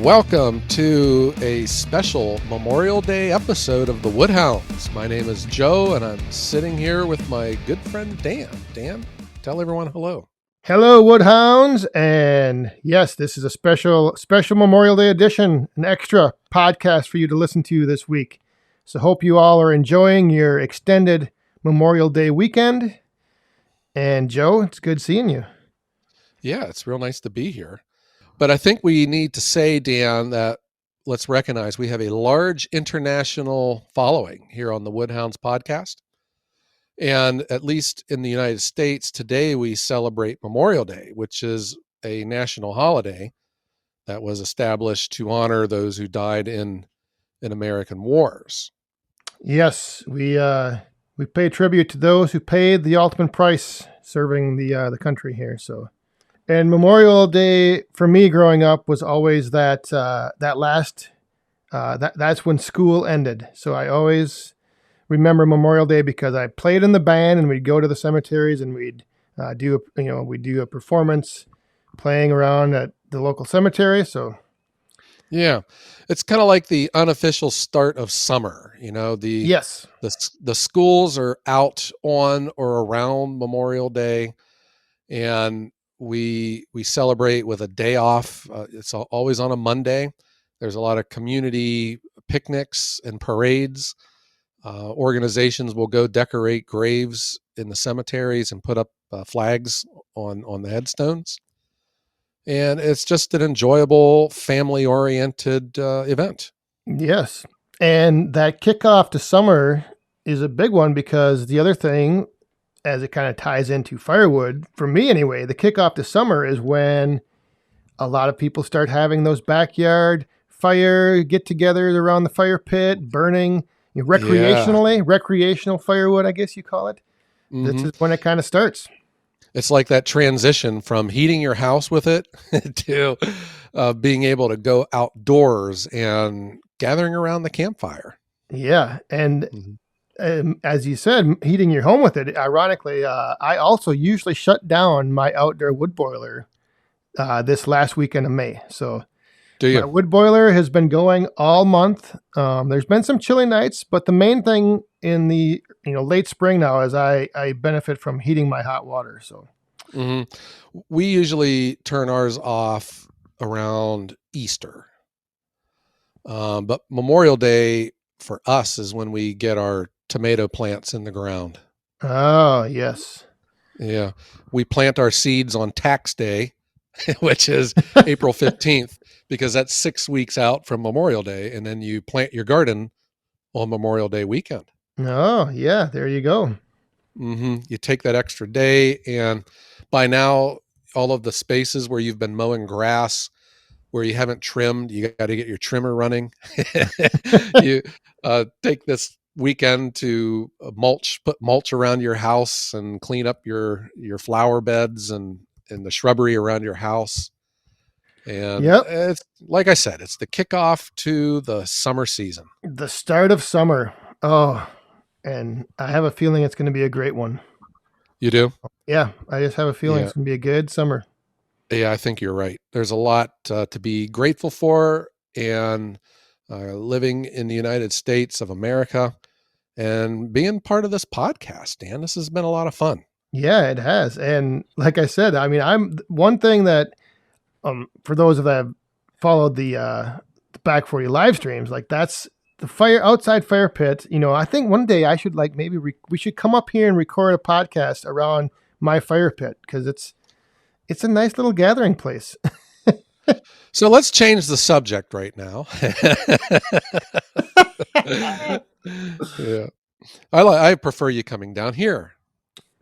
Welcome to a special Memorial Day episode of the Wood Hounds. My name is Joe, and I'm sitting here with my good friend Dan. Dan, tell everyone hello. Hello, Wood Hounds, and yes, this is a special Memorial Day edition, an extra podcast for you to listen to this week. So hope you all are enjoying your extended Memorial Day weekend. And Joe, it's good seeing you. Yeah, it's real nice to be here. But I think we need to say, Dan, that let's recognize we have a large international following here on the Wood Hounds podcast. And at least in the United States, today we celebrate Memorial Day, which is a national holiday that was established to honor those who died in American wars. Yes, we pay tribute to those who paid the ultimate price serving the country here. So, and Memorial Day for me growing up was always that's when school ended. So I always remember Memorial Day because I played in the band and we'd go to the cemeteries and we'd do a performance playing around at the local cemetery. So yeah, it's kind of like the unofficial start of summer. Yes, the schools are out on or around Memorial Day, and we celebrate with a day off. It's always on a Monday. There's a lot of community picnics and parades. Organizations will go decorate graves in the cemeteries and put up flags on the headstones. And it's just an enjoyable, family-oriented event. yes. And that kickoff to summer is a big one because the other thing, as it kind of ties into firewood, for me anyway, the kickoff to summer is when a lot of people start having those backyard fire get-togethers around the fire pit, burning recreational firewood, I guess you call it. Mm-hmm. This is when it kind of starts. It's like that transition from heating your house with it to being able to go outdoors and gathering around the campfire. Yeah. And as you said, heating your home with it, ironically, I also usually shut down my outdoor wood boiler this last weekend of May. So my wood boiler has been going all month. There's been some chilly nights, but the main thing in the late spring now is I benefit from heating my hot water. So we usually turn ours off around Easter, but Memorial Day for us is when we get our tomato plants in the ground. Oh, yes. Yeah, we plant our seeds on tax day, which is April 15th. Because that's 6 weeks out from Memorial Day, and then you plant your garden on Memorial Day weekend. Oh, yeah, there you go. You take that extra day, and by now, all of the spaces where you've been mowing grass, where you haven't trimmed, you got to get your trimmer running. You take this weekend to put mulch around your house and clean up your flower beds and the shrubbery around your house. And It's like I said, it's the kickoff to the summer season. The start of summer. Oh, and I have a feeling it's going to be a great one. You do? Yeah, I just have a feeling it's going to be a good summer. Yeah, I think you're right. There's a lot to be grateful for, and living in the United States of America and being part of this podcast, Dan. This has been a lot of fun. Yeah, it has. And like I said, I mean, I'm one thing that for those that have followed the Back 40 live streams, like that's the outside fire pit. I think one day I should maybe we should come up here and record a podcast around my fire pit because it's a nice little gathering place. So let's change the subject right now. Yeah, I prefer you coming down here.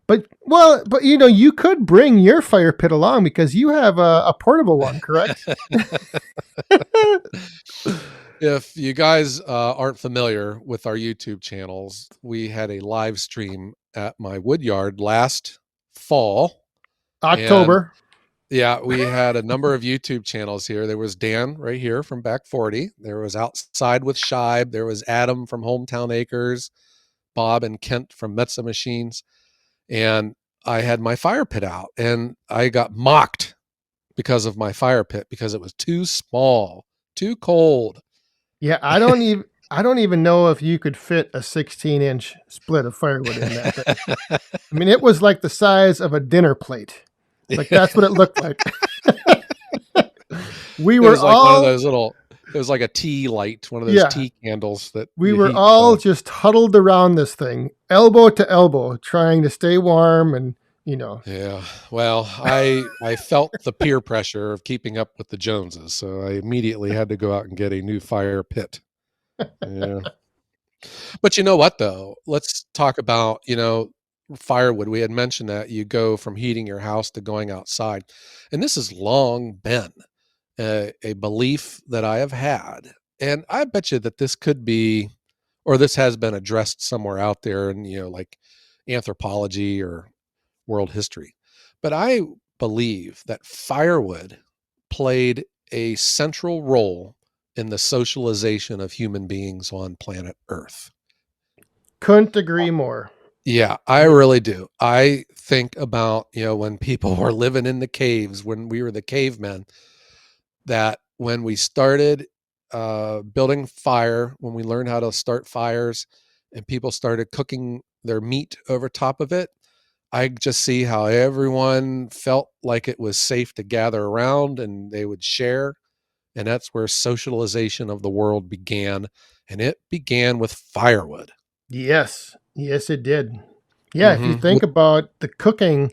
But you could bring your fire pit along because you have a portable one, correct? If you guys aren't familiar with our YouTube channels, we had a live stream at my wood yard last fall. October. Yeah, we had a number of YouTube channels here. There was Dan right here from Back 40. There was Outside with Shibe. There was Adam from Hometown Acres, Bob and Kent from Metza Machines. And I had my fire pit out, and I got mocked because of my fire pit because it was too small, too cold. Yeah, I don't even know if you could fit a 16-inch split of firewood in that thing. I mean, it was like the size of a dinner plate. Like that's what it looked like. We It were was like one of all those little. It was like a tea light, one of those yeah, tea candles that we the were heat. all just huddled around this thing, elbow to elbow, trying to stay warm and, you know. Yeah. Well, I felt the peer pressure of keeping up with the Joneses, so I immediately had to go out and get a new fire pit. Yeah. But you know what though? Let's talk about, firewood. We had mentioned that you go from heating your house to going outside. And this has long been a belief that I have had. And I bet you that this could be, or this has been addressed somewhere out there in, like anthropology or world history. But I believe that firewood played a central role in the socialization of human beings on planet Earth. Couldn't agree more. Yeah, I Yeah. really do. I think about, when people were living in the caves, when we were the cavemen, that when we started building fire, when we learned how to start fires and people started cooking their meat over top of it, I just see how everyone felt like it was safe to gather around and they would share. And that's where socialization of the world began. And it began with firewood. Yes. Yes, it did. Yeah, if you Hmm. think about the cooking,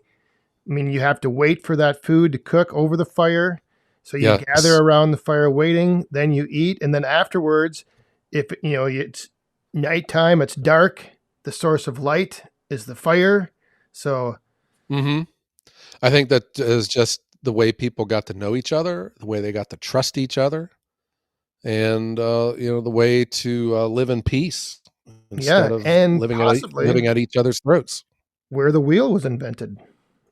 I mean, you have to wait for that food to cook over the fire. So you gather Yes. around the fire waiting, then you eat, and then afterwards, if it's nighttime, it's dark. The source of light is the fire. So Hmm. I think that is just the way people got to know each other, the way they got to trust each other, and the way to live in peace yeah, instead of and possibly living at each other's throats. where the wheel was invented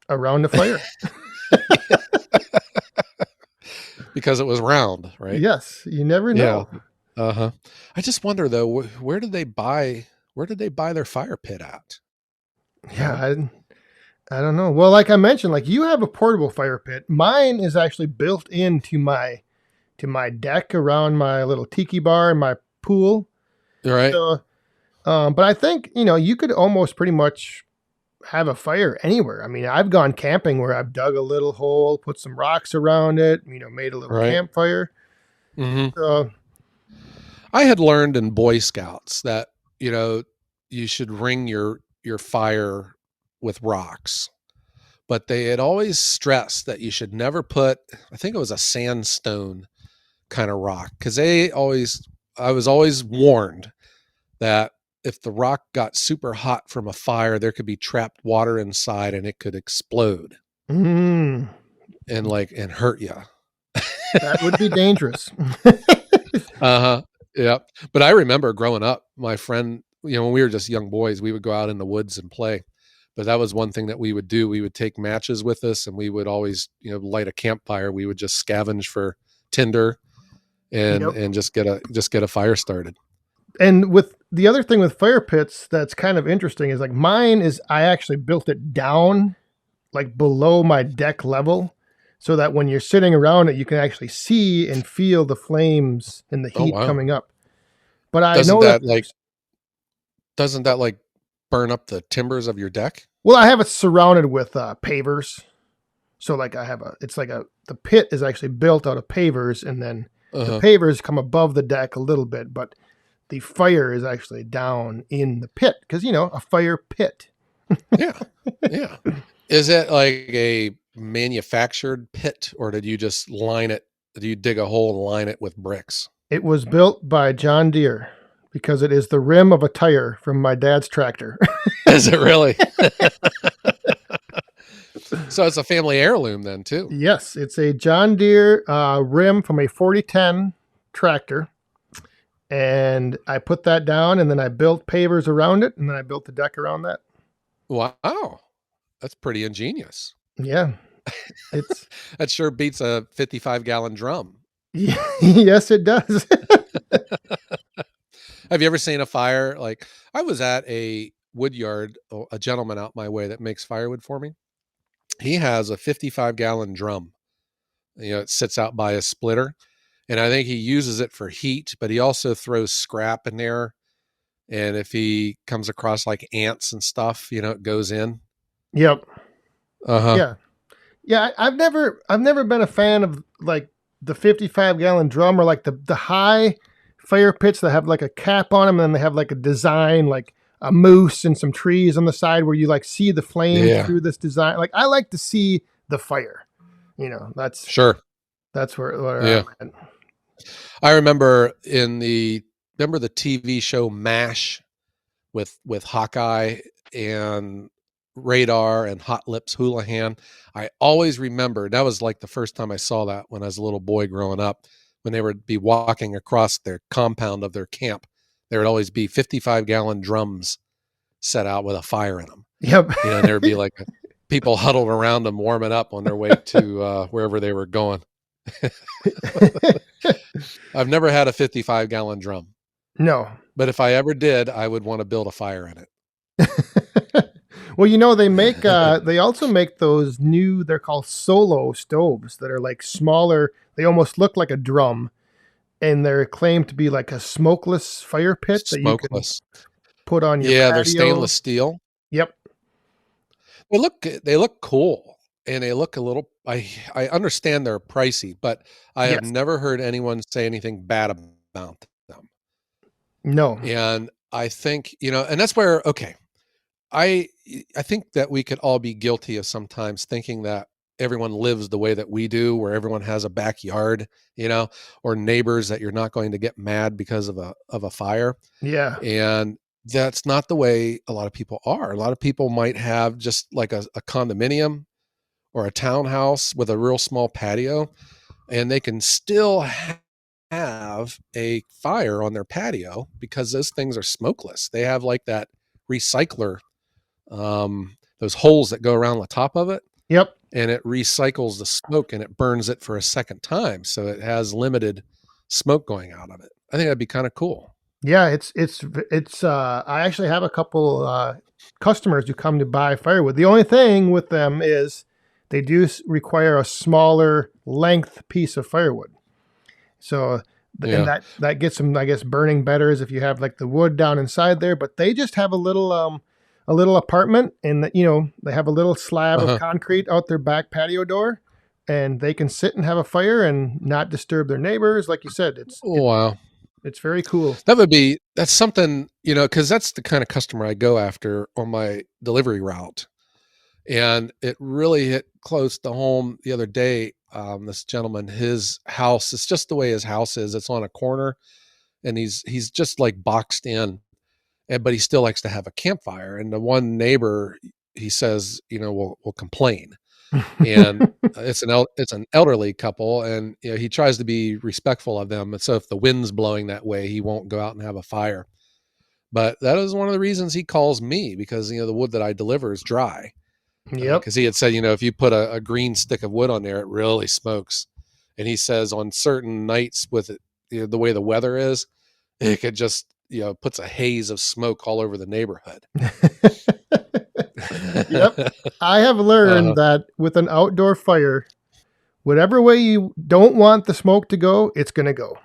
around the fire. Because it was round, right? Yes, you never Yeah. know. Uh-huh. I just wonder though, where did they buy their fire pit at? You Yeah, know? I don't know. Well, like I mentioned, like you have a portable fire pit. Mine is actually built into my deck around my little tiki bar and my pool. Right? So, but I think you could almost pretty much have a fire anywhere. I mean, I've gone camping where I've dug a little hole, put some rocks around it, made a little Right? campfire. Hmm. So, I had learned in Boy Scouts that, you know, you should ring your fire with rocks. But they had always stressed that you should never put, I think it was a sandstone kind of rock, because I was always warned that if the rock got super hot from a fire, there could be trapped water inside and it could explode mm, and hurt you. that would be dangerous. Uh-huh. Yeah. But I remember growing up, my friend, when we were just young boys, we would go out in the woods and play. But that was one thing that we would do. We would take matches with us and we would always, light a campfire. We would just scavenge for tinder and Yep. and just get a fire started. And with the other thing with fire pits that's kind of interesting is like mine is I actually built it down like below my deck level so that when you're sitting around it you can actually see and feel the flames and the Oh heat wow. coming up. But I Doesn't know that that like doesn't that like burn up the timbers of your deck? well I have it surrounded with pavers. So like it's like the pit is actually built out of pavers and then the Uh-huh. pavers come above the deck a little bit, but the fire is actually down in the pit because a fire pit. Yeah. Yeah. Is it like a manufactured pit or did you just line it? Do you dig a hole and line it with bricks? It was built by John Deere because it is the rim of a tire from my dad's tractor. Is it really? So it's a family heirloom then too. Yes, it's a John Deere rim from a 4010 tractor. And I put that down and then I built pavers around it and then I built the deck around that. Wow. That's pretty ingenious. Yeah, it's That sure beats a 55-gallon drum. yes, it does. Have you ever seen a fire? Like I was at a wood yard, a gentleman out my way that makes firewood for me. He has a 55-gallon drum. It sits out by a splitter. and I think he uses it for heat, but he also throws scrap in there. And if he comes across like ants and stuff, it goes in. Yep. Uh-huh. Yeah. Yeah. I've never been a fan of like the 55-gallon drum or like the high fire pits that have like a cap on them and then they have like a design like a moose and some trees on the side where you like see the flames Yeah. through this design. Like I like to see the fire. That's Sure. where Yeah. I'm at. I remember the TV show MASH with Hawkeye and Radar and Hot Lips Houlihan. I always remember that was like the first time I saw that when I was a little boy growing up, when they would be walking across their compound of their camp. There would always be 55-gallon drums set out with a fire in them. Yep. And there would be like people huddled around them warming up on their way to wherever they were going. I've never had a 55-gallon drum. No. But if I ever did, I would want to build a fire in it. Well, they also make those new, they're called solo stoves that are like smaller. They almost look like a drum and they're claimed to be like a smokeless fire pit that you can put on your patio. They're stainless steel. Yep. They look cool and they look a little, I understand they're pricey, but I have never heard anyone say anything bad about them. No. And I think, and that's where, okay, I think that we could all be guilty of sometimes thinking that everyone lives the way that we do, where everyone has a backyard, or neighbors that you're not going to get mad because of a fire. Yeah. And that's not the way a lot of people are. A lot of people might have just like a condominium or a townhouse with a real small patio, and they can still have a fire on their patio because those things are smokeless. They have like that recycler, those holes that go around the top of it. Yep. And it recycles the smoke and it burns it for a second time. So it has limited smoke going out of it. I think that'd be kind of cool. Yeah, I actually have a couple customers who come to buy firewood. The only thing with them is they do require a smaller length piece of firewood. So and that gets them, I guess, burning better as if you have like the wood down inside there, but they just have a little apartment and they have a little slab of concrete out their back patio door and they can sit and have a fire and not disturb their neighbors. Like you said, wow. It's very cool. That's something, because that's the kind of customer I go after on my delivery route. And it really hit close to home the other day. This gentleman, his house, it's just the way his house is. It's on a corner and he's just like boxed in, but he still likes to have a campfire. And the one neighbor, he says, will complain. And it's an elderly couple, and he tries to be respectful of them. And so if the wind's blowing that way, he won't go out and have a fire. But that is one of the reasons he calls me, because the wood that I deliver is dry. Yep. Because he had said, if you put a green stick of wood on there, it really smokes. And he says on certain nights with it, the way the weather is, it could just puts a haze of smoke all over the neighborhood. Yep. I have learned that with an outdoor fire, whatever way you don't want the smoke to go, it's going to go.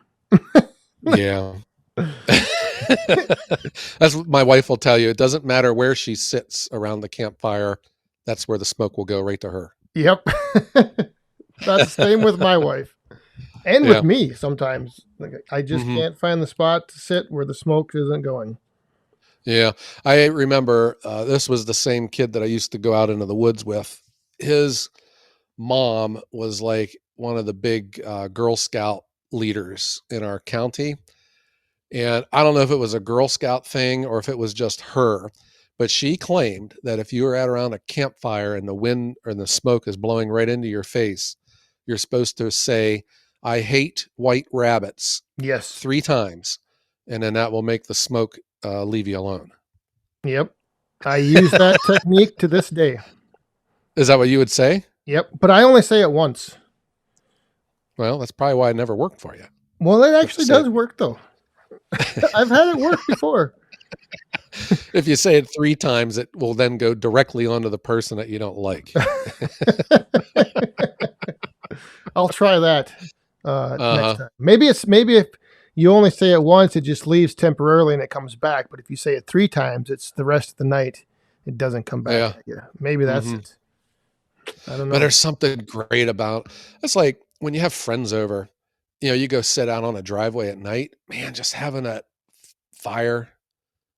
Yeah. That's what my wife will tell you. It doesn't matter where she sits around the campfire. That's where the smoke will go, right to her. Yep. That's the same with my wife and with me. Sometimes I just can't find the spot to sit where the smoke isn't going. Yeah. I remember this was the same kid that I used to go out into the woods with. His mom was like one of the big Girl Scout leaders in our county. And I don't know if it was a Girl Scout thing or if it was just her, but she claimed that if you were at around a campfire and the wind or the smoke is blowing right into your face, you're supposed to say, "I hate white rabbits." Yes. 3 times. And then that will make the smoke leave you alone. Yep. I use that technique to this day. Is that what you would say? Yep. But I only say it once. Well, that's probably why it never worked for you. Well, it actually does work though. I've had it work before. If you say it 3 times, it will then go directly onto the person that you don't like. I'll try that. next Uh-huh. time. Maybe if you only say it once, it just leaves temporarily and it comes back. But if you say it 3 times, it's the rest of the night. It doesn't come back Yeah. at you. Maybe that's Hmm. it. I don't But know. there's something great about it's like when you have friends over, you go sit out on a driveway at night, man, just having that fire,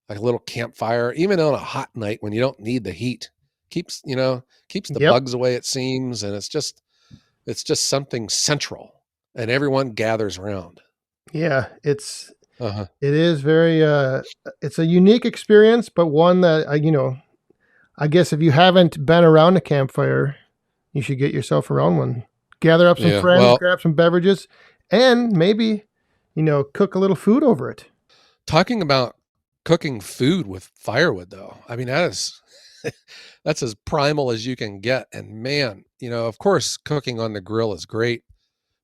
like a little campfire, even on a hot night when you don't need the heat, keeps the Yep. bugs away, it seems, and it's just something central, and everyone gathers around. Yeah. Uh-huh. It is very. It's a unique experience, but one that I guess if you haven't been around a campfire, you should get yourself around one. Gather up some Yeah. friends, Well, grab some beverages, and maybe cook a little food over it. talking about cooking food with firewood, though, I mean, that is that's as primal as you can get. And man, of course, cooking on the grill is great,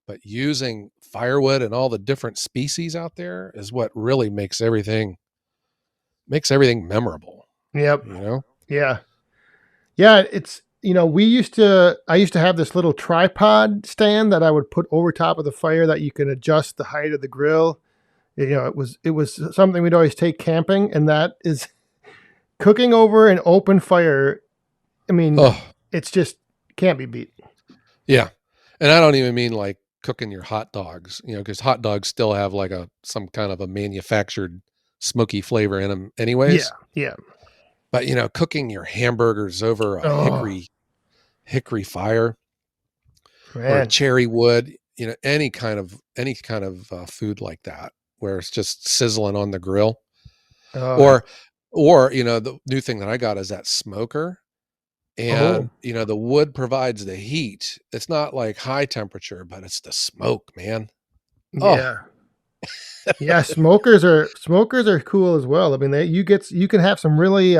but using firewood and all the different species out there is what really makes everything memorable, Yep. you know? Yeah. Yeah. It's I used to have this little tripod stand that I would put over top of the fire that you could adjust the height of the grill. It was something we'd always take camping, and that is cooking over an open fire. I mean, Oh, it's just can't be beat. yeah. And I don't even mean like cooking your hot dogs, because hot dogs still have like some kind of a manufactured smoky flavor in them Yeah. anyways. Yeah. But cooking your hamburgers over a Oh hickory fire or a man. cherry wood, any kind of food like that where it's just sizzling on the grill. Oh. Or the new thing that I got is that smoker. Oh. And the wood provides the heat. It's not like high temperature, but it's the smoke, man. Oh, Yeah. Yeah, smokers are cool as well. I mean, you can have some really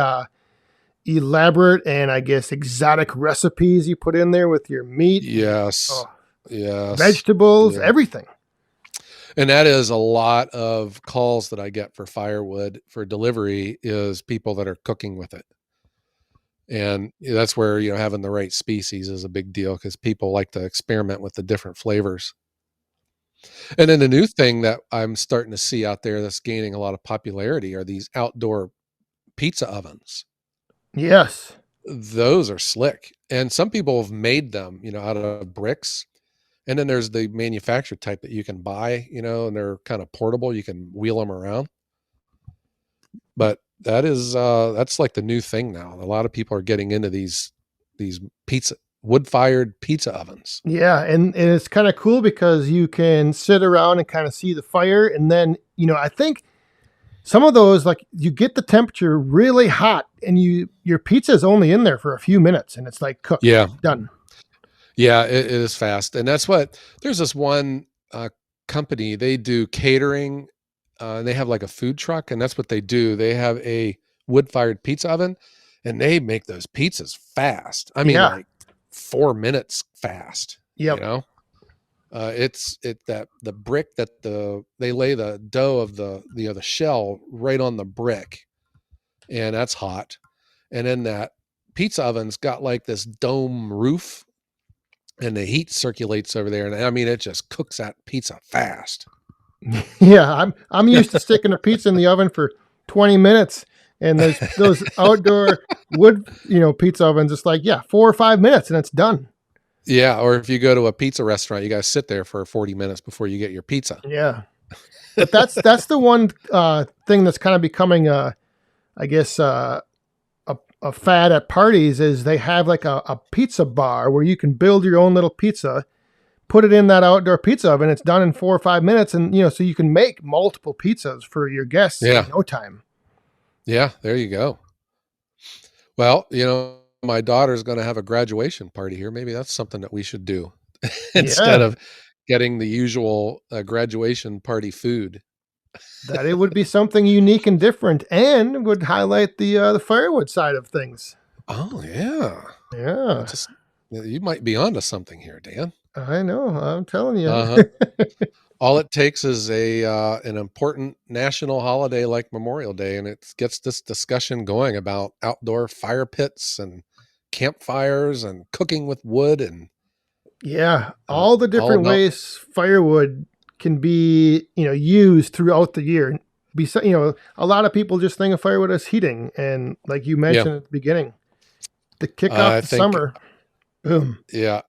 elaborate and I guess exotic recipes you put in there with your meat, yes. oh, Yes. vegetables, Yeah. everything. And that is a lot of calls that I get for firewood for delivery is people that are cooking with it. And that's where, having the right species is a big deal because people like to experiment with the different flavors. And then the new thing that I'm starting to see out there that's gaining a lot of popularity are these outdoor pizza ovens. Yes. Those are slick. And some people have made them, out of bricks. And then there's the manufactured type that you can buy, and they're kind of portable. You can wheel them around. But that's like the new thing now. A lot of people are getting into these pizza wood-fired pizza ovens. Yeah, and it's kind of cool because you can sit around and kind of see the fire, and then I think some of those, like, you get the temperature really hot, and your pizza is only in there for a few minutes, and it's like cooked, Yeah. done. Yeah, it is fast. And that's what there's this one company, they do catering, and they have like a food truck, and that's what they do. They have a wood-fired pizza oven, and they make those pizzas fast. I mean, Yeah. like 4 minutes fast, you Yep. know? It's that the brick that they lay the dough of the shell right on the brick, and that's hot. And then that pizza oven's got like this dome roof, and the heat circulates over there, and I mean it just cooks that pizza fast. Yeah, I'm used to sticking a pizza in the oven for 20 minutes, and those outdoor wood, pizza ovens. It's like, yeah, 4 or 5 minutes, and it's done. Yeah, or if you go to a pizza restaurant, you got to sit there for 40 minutes before you get your pizza. Yeah, but that's the one thing that's kind of becoming I guess a fad at parties is they have like a pizza bar where you can build your own little pizza, put it in that outdoor pizza oven. It's done in 4 or 5 minutes, and so you can make multiple pizzas for your guests in Yeah. no time. Yeah, there you go. Well, my daughter's going to have a graduation party here. Maybe that's something that we should do instead Yeah, of getting the usual graduation party food. that it would be something unique and different, and would highlight the firewood side of things. Oh, yeah. Yeah, Just you might be onto something here, Dan. I know. I'm telling you. Uh-huh. All it takes is an important national holiday like Memorial Day, and it gets this discussion going about outdoor fire pits and campfires and cooking with wood, and Yeah, uh, all the all different about ways firewood can be, used throughout the year. A lot of people just think of firewood as heating, and like you yeah. mentioned at the beginning, to kick off I the think summer, boom. yeah,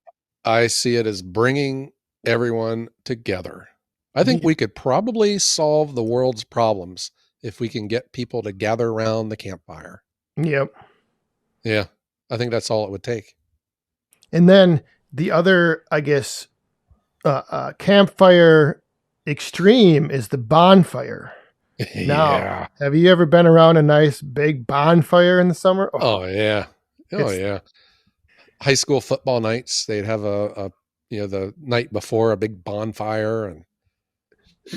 I see it as bringing everyone together. I think Yep. we could probably solve the world's problems if we can get people to gather around the campfire. Yep. Yeah, I think that's all it would take. And then the other, I guess, campfire extreme is the bonfire. Now, Yeah. have you ever been around a nice big bonfire in the summer? Oh, Oh yeah. Oh it's yeah. High school football nights, they'd have the night before a big bonfire and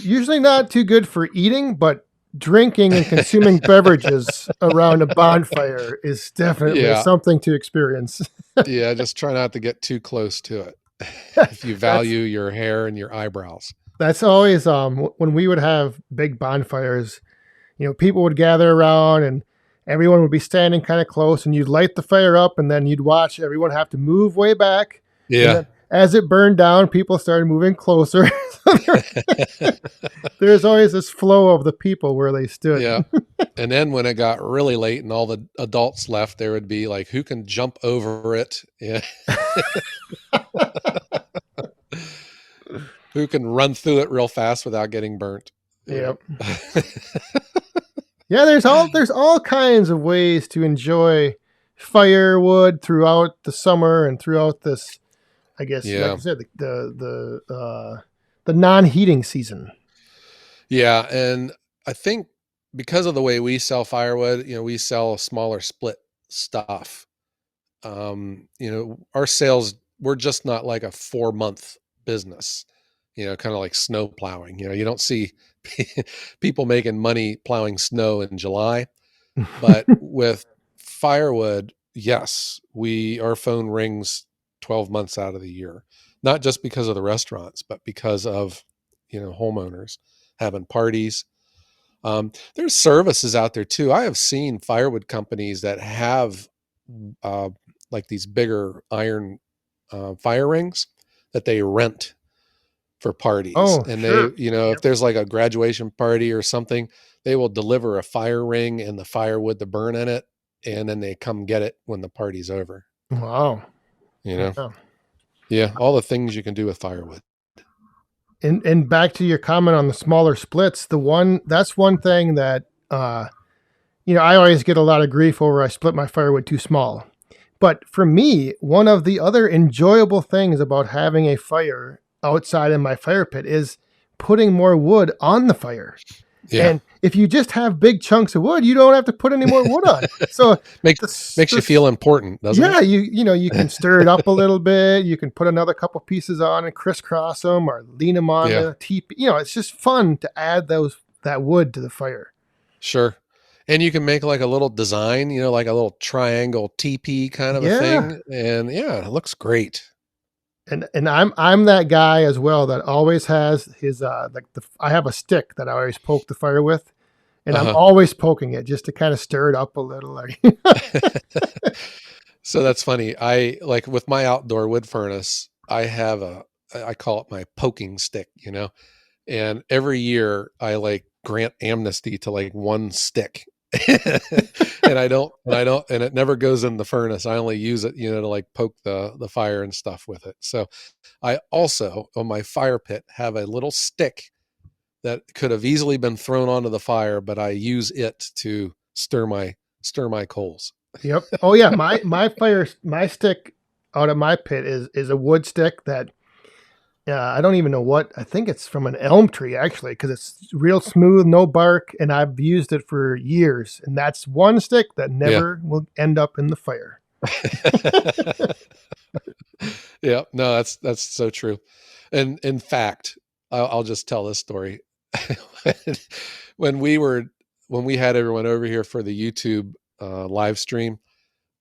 usually not too good for eating, but drinking and consuming beverages around a bonfire is definitely yeah, something to experience. yeah, just try not to get too close to it if you that's value your hair and your eyebrows. that's always when we would have big bonfires, people would gather around and everyone would be standing kind of close and you'd light the fire up and then you'd watch everyone have to move way back. And Yeah. then as it burned down, people started moving closer. There's always this flow of the people where they stood. Yeah. And then when it got really late and all the adults left, there would be like, who can jump over it? Yeah. Who can run through it real fast without getting burnt? Yeah. Yep. Yeah, there's all kinds of ways to enjoy firewood throughout the summer and throughout this, I guess, like Yeah. I said, the non-heating season. Yeah. And I think because of the way we sell firewood, we sell smaller split stuff. Our sales, we're just not like a 4 month business, kind of like snow plowing. You don't see people making money plowing snow in July. But with firewood, yes, our phone rings 12 months out of the year, not just because of the restaurants, but because of, homeowners having parties. There's services out there too. I have seen firewood companies that have uh, like these bigger iron fire rings that they rent for parties. Oh, And they, sure. if Yep. there's like a graduation party or something, they will deliver a fire ring and the firewood to burn in it. And then they come get it when the party's over. Wow. You know, Yeah. yeah, all the things you can do with firewood. And back to your comment on the smaller splits, that's one thing that I always get a lot of grief over I split my firewood too small. But for me, one of the other enjoyable things about having a fire outside in my fire pit is putting more wood on the fire. Yeah. And if you just have big chunks of wood, you don't have to put any more wood on. So Makes you feel important, doesn't it? yeah, you can stir it up a little bit. You can put another couple pieces on and crisscross them or lean them on Yeah, the teepee. It's just fun to add that wood to the fire. sure. And you can make like a little design, like a little triangle teepee kind of a Yeah, thing. And yeah, it looks great. and I'm that guy as well that always has his I have a stick that I always poke the fire with, and I'm Uh-huh. always poking it just to kind of stir it up a little. Like, So that's funny. I like with my outdoor wood furnace, I call it my poking stick, and every year I like grant amnesty to like one stick. And it never goes in the furnace. I only use it, to like poke the fire and stuff with it. So I also on my fire pit have a little stick that could have easily been thrown onto the fire, but I use it to stir my coals. yep. Oh yeah, my stick out of my pit is a wood stick that I don't even know what. I think it's from an elm tree actually, because it's real smooth, no bark, and I've used it for years. And that's one stick that Yeah. never will end up in the fire. Yeah, no, that's so true. And in fact, I'll just tell this story. when we were when we had everyone over here for the YouTube live stream,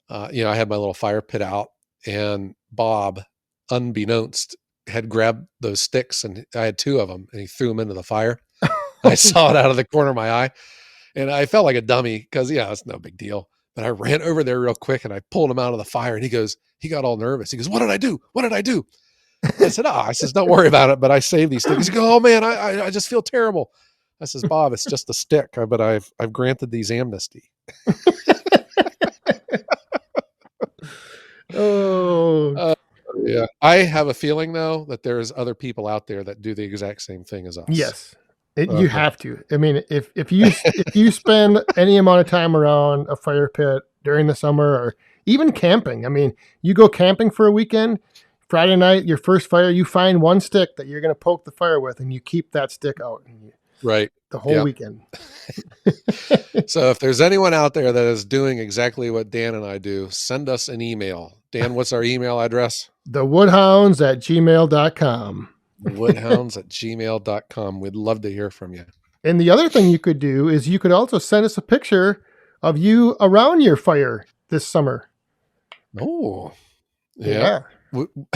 I had my little fire pit out, and Bob, unbeknownst, had grabbed those sticks, and I had two of them, and he threw them into the fire. I saw it out of the corner of my eye, and I felt like a dummy because it's no big deal. But I ran over there real quick and I pulled him out of the fire, and he got all nervous. He goes, "What did I do? What did I do?" I said, I says, don't worry about it, but I saved these sticks. He goes, oh man, I just feel terrible. I says, Bob, it's just a stick, but I've granted these amnesty. Oh, Yeah. I have a feeling though that there's other people out there that do the exact same thing as us. yes. You have to. I mean, if you spend any amount of time around a fire pit during the summer or even camping, I mean, you go camping for a weekend, Friday night, your first fire, you find one stick that you're going to poke the fire with, and you keep that stick out. Right. The whole weekend. So if there's anyone out there that is doing exactly what Dan and I do, send us an email. Dan, what's our email address? thewoodhounds@gmail.com. Woodhounds@gmail.com. We'd love to hear from you. And the other thing you could do is you could also send us a picture of you around your fire this summer. Oh, yeah.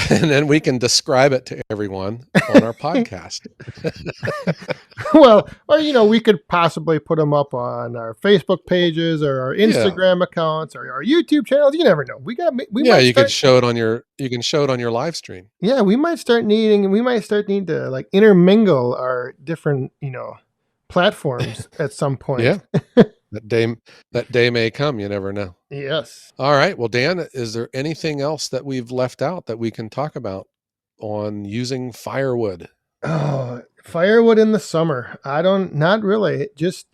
And then we can describe it to everyone on our podcast. Well, or, we could possibly put them up on our Facebook pages or our Instagram accounts or our YouTube channels. You never know. You can show it on your live stream. Yeah. We might start needing to like intermingle our different, platforms at some point. Yeah. That day may come. You never know. Yes. All right. Well, Dan, is there anything else that we've left out that we can talk about on using firewood? Oh, firewood in the summer. Not really. Just,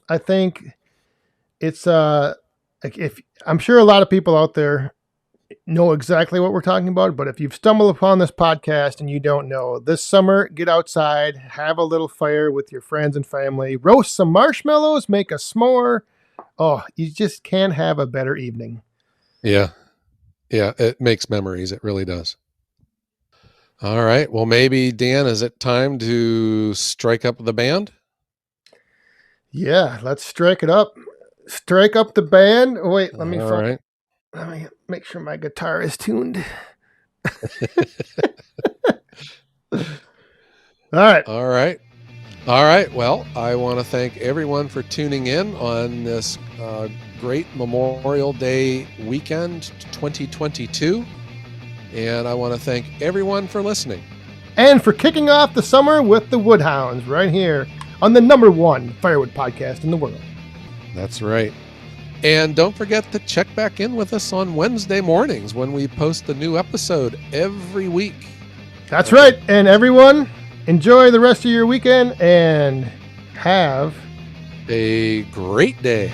I think it's, if I'm sure a lot of people out there know exactly what we're talking about, but if you've stumbled upon this podcast and you don't know, this summer, get outside, have a little fire with your friends and family, roast some marshmallows, make a s'more. Oh, you just can't have a better evening. Yeah. Yeah. It makes memories. It really does. All right. Well, maybe, Dan, is it time to strike up the band? Yeah, let's strike it up. Strike up the band. Oh, wait, let me make sure my guitar is tuned. All right. Well, I want to thank everyone for tuning in on this great Memorial Day weekend 2022. And I want to thank everyone for listening. And for kicking off the summer with the Wood Hounds right here on the #1 firewood podcast in the world. That's right. And don't forget to check back in with us on Wednesday mornings when we post a new episode every week. That's right. And everyone, enjoy the rest of your weekend and have a great day.